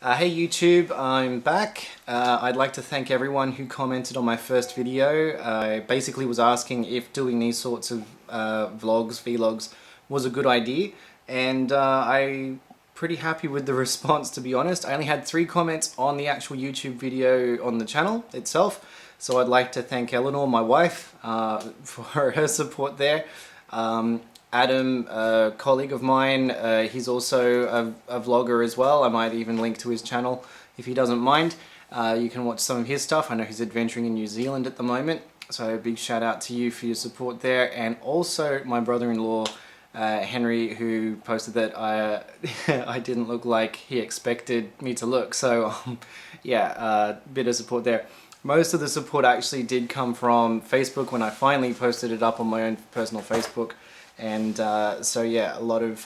Hey YouTube, I'm back. I'd like to thank everyone who commented on my first video. I basically was asking if doing these sorts of vlogs was a good idea, and I'm pretty happy with the response, to be honest. I only had 3 comments on the actual YouTube video on the channel itself, so I'd like to thank Eleanor, my wife, for her support there. Adam, a colleague of mine, he's also a vlogger as well. I might even link to his channel if he doesn't mind. You can watch some of his stuff. I know he's adventuring in New Zealand at the moment, so a big shout out to you for your support there. And also my brother-in-law, Henry, who posted that I didn't look like he expected me to look. So yeah, a bit of support there. Most of the support actually did come from Facebook when I finally posted it up on my own personal Facebook. And so yeah, a lot of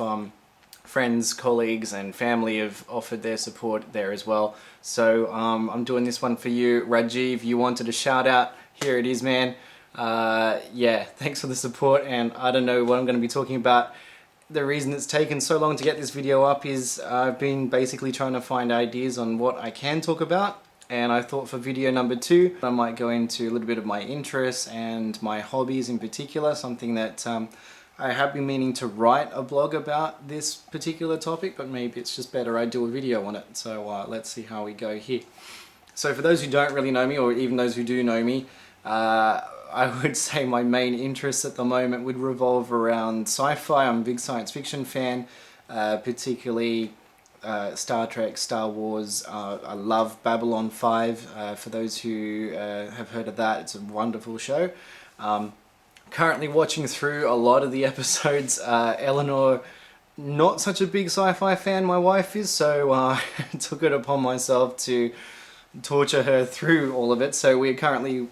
friends, colleagues and family have offered their support there as well. So I'm doing this one for you. Rajiv, you wanted a shout out, here it is, man. Yeah, thanks for the support, and I don't know what I'm going to be talking about. The reason it's taken so long to get this video up is I've been basically trying to find ideas on what I can talk about. And I thought for video number 2, I might go into a little bit of my interests and my hobbies in particular, something that I have been meaning to write a blog about this particular topic, but maybe it's just better I do a video on it. So let's see how we go here. So for those who don't really know me, or even those who do know me, I would say my main interests at the moment would revolve around sci-fi. I'm a big science fiction fan, particularly Star Trek, Star Wars. I love Babylon 5. For those who have heard of that, it's a wonderful show. Currently watching through a lot of the episodes. Eleanor, not such a big sci-fi fan, my wife is, so I took it upon myself to torture her through all of it. So we've currently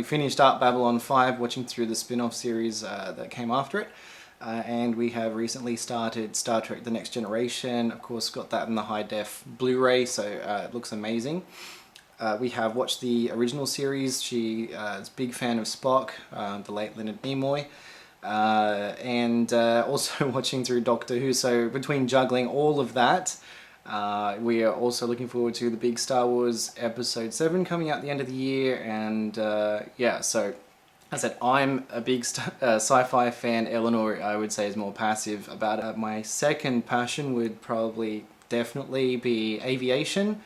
finished up Babylon 5, watching through the spin-off series that came after it. And we have recently started Star Trek The Next Generation. Of course, got that in the high-def Blu-ray, so it looks amazing. We have watched the original series. She is a big fan of Spock, the late Leonard Nimoy. And also watching through Doctor Who. So between juggling all of that, we are also looking forward to the big Star Wars Episode 7 coming out at the end of the year. And yeah, so as I said, I'm a big sci-fi fan. Eleanor, I would say, is more passive about it. My second passion would probably definitely be aviation.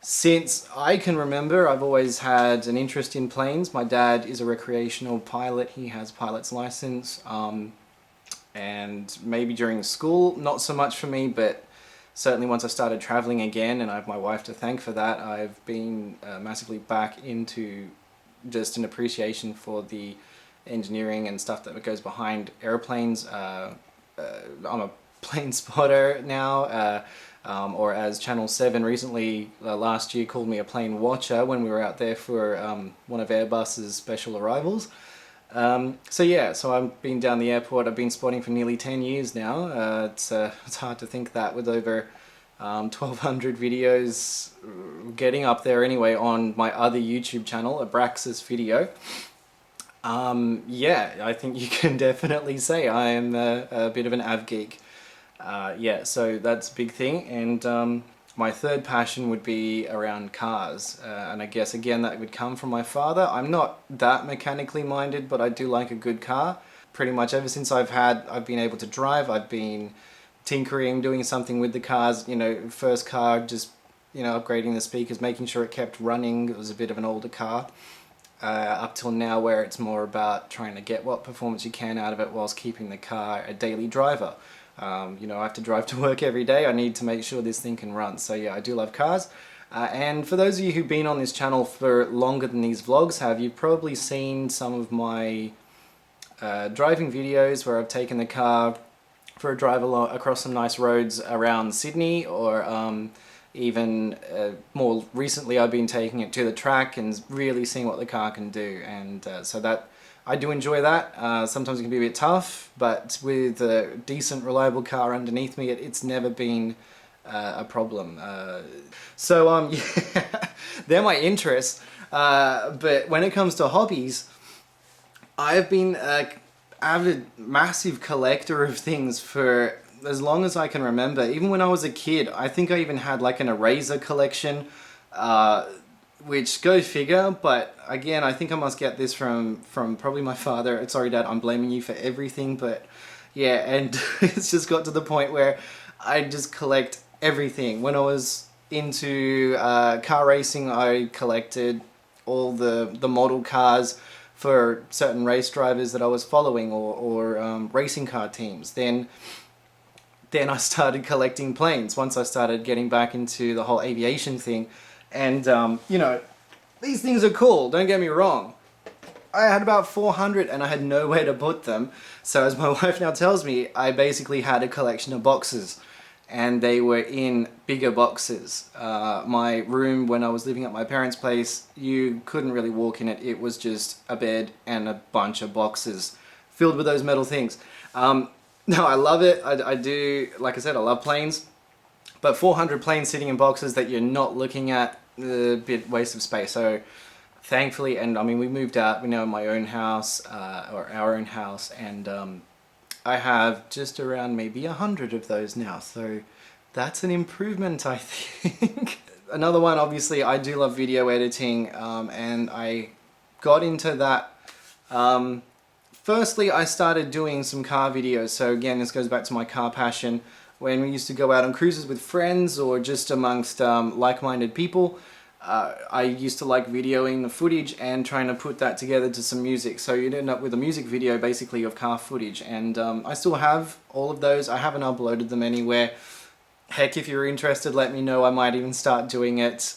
Since I can remember, I've always had an interest in planes. My dad is a recreational pilot. He has a pilot's license. And maybe during school, not so much for me, but certainly once I started traveling again, and I have my wife to thank for that, I've been massively back into just an appreciation for the engineering and stuff that goes behind airplanes. I'm a plane spotter now, or as Channel 7 recently last year called me, a plane watcher when we were out there for one of Airbus's special arrivals. So yeah, so I've been down the airport. I've been spotting for nearly 10 years now. It's hard to think that with over 1,200 videos getting up there anyway on my other YouTube channel, Abraxas Video. Yeah, I think you can definitely say I am a bit of an av geek. Yeah, so that's a big thing. And my third passion would be around cars, and I guess again that would come from my father. I'm not that mechanically minded, but I do like a good car. Pretty much ever since I've been able to drive, I've been tinkering, doing something with the cars. You know, first car, just, you know, upgrading the speakers, making sure it kept running. It was a bit of an older car. Up till now, where it's more about trying to get what performance you can out of it whilst keeping the car a daily driver. You know, I have to drive to work every day. I need to make sure this thing can run. So yeah, I do love cars. And for those of you who've been on this channel for longer than these vlogs have, you've probably seen some of my driving videos where I've taken the car for a drive across some nice roads around Sydney, or even more recently I've been taking it to the track and really seeing what the car can do. And so that I do enjoy that. Sometimes it can be a bit tough, but with a decent, reliable car underneath me, it's never been a problem. So yeah, they're my interests. But when it comes to hobbies, I've been an avid, massive collector of things for as long as I can remember. Even when I was a kid, I think I even had like an eraser collection, which go figure. But again, I think I must get this from probably my father. Sorry, Dad, I'm blaming you for everything. But yeah, and it's just got to the point where I just collect everything. When I was into car racing, I collected all the model cars for certain race drivers that I was following, or racing car teams. Then I started collecting planes once I started getting back into the whole aviation thing. And you know, these things are cool, don't get me wrong. I had about 400 and I had nowhere to put them. So as my wife now tells me, I basically had a collection of boxes, and they were in bigger boxes. My room when I was living at my parents' place, you couldn't really walk in it. It was just a bed and a bunch of boxes filled with those metal things. No, I love it. I do, like I said, I love planes. But 400 planes sitting in boxes that you're not looking at, a bit waste of space. So thankfully, and I mean, we moved out, we're now in my own house, or our own house, and I have just around maybe 100 of those now, so that's an improvement, I think. Another one, obviously, I do love video editing, and I got into that. Firstly, I started doing some car videos, so again, this goes back to my car passion. When we used to go out on cruises with friends or just amongst like-minded people, I used to like videoing the footage and trying to put that together to some music. So you'd end up with a music video basically of car footage, and I still have all of those. I haven't uploaded them anywhere. Heck, if you're interested, let me know. I might even start doing it.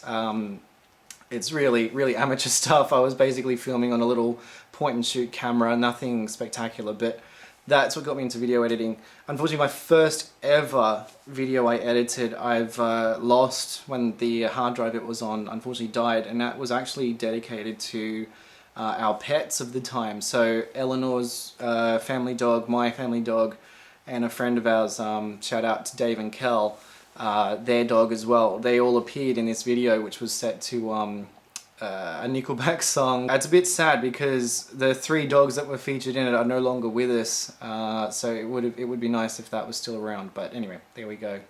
It's really amateur stuff. I was basically filming on a little point and shoot camera, nothing spectacular, but that's what got me into video editing. Unfortunately, my first ever video I edited, I've lost when the hard drive it was on unfortunately died, and that was actually dedicated to our pets of the time. So Eleanor's family dog, my family dog, and a friend of ours, shout out to Dave and Kel, their dog as well. They all appeared in this video, which was set to a Nickelback song. It's a bit sad because the 3 dogs that were featured in it are no longer with us, so it would be nice if that was still around, but anyway, there we go.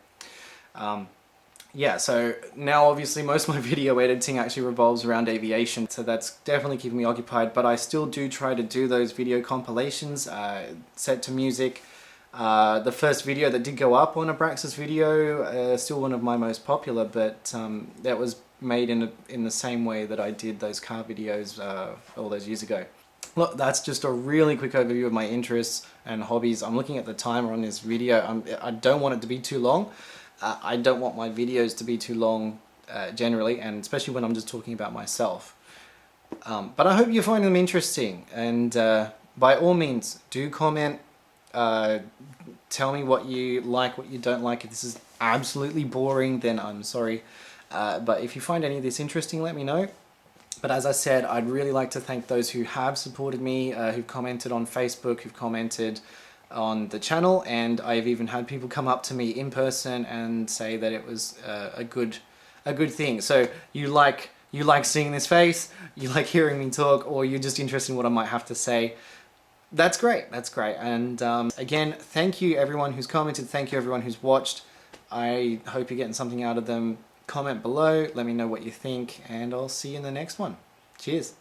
Yeah, so now obviously most of my video editing actually revolves around aviation, so that's definitely keeping me occupied, but I still do try to do those video compilations set to music. The first video that did go up on Abraxas video, still one of my most popular, but that was made in the same way that I did those car videos all those years ago. Look, that's just a really quick overview of my interests and hobbies. I'm looking at the timer on this video. I don't want it to be too long. I don't want my videos to be too long generally, and especially when I'm just talking about myself. But I hope you find them interesting, and by all means, do comment. Tell me what you like, what you don't like. If this is absolutely boring, then I'm sorry. But if you find any of this interesting, let me know. But as I said, I'd really like to thank those who have supported me, who've commented on Facebook, who've commented on the channel, and I've even had people come up to me in person and say that it was a good thing. So you like seeing this face, you like hearing me talk, or you're just interested in what I might have to say. That's great, that's great. And again, thank you everyone who's commented, thank you everyone who's watched. I hope you're getting something out of them. Comment below, let me know what you think, and I'll see you in the next one. Cheers.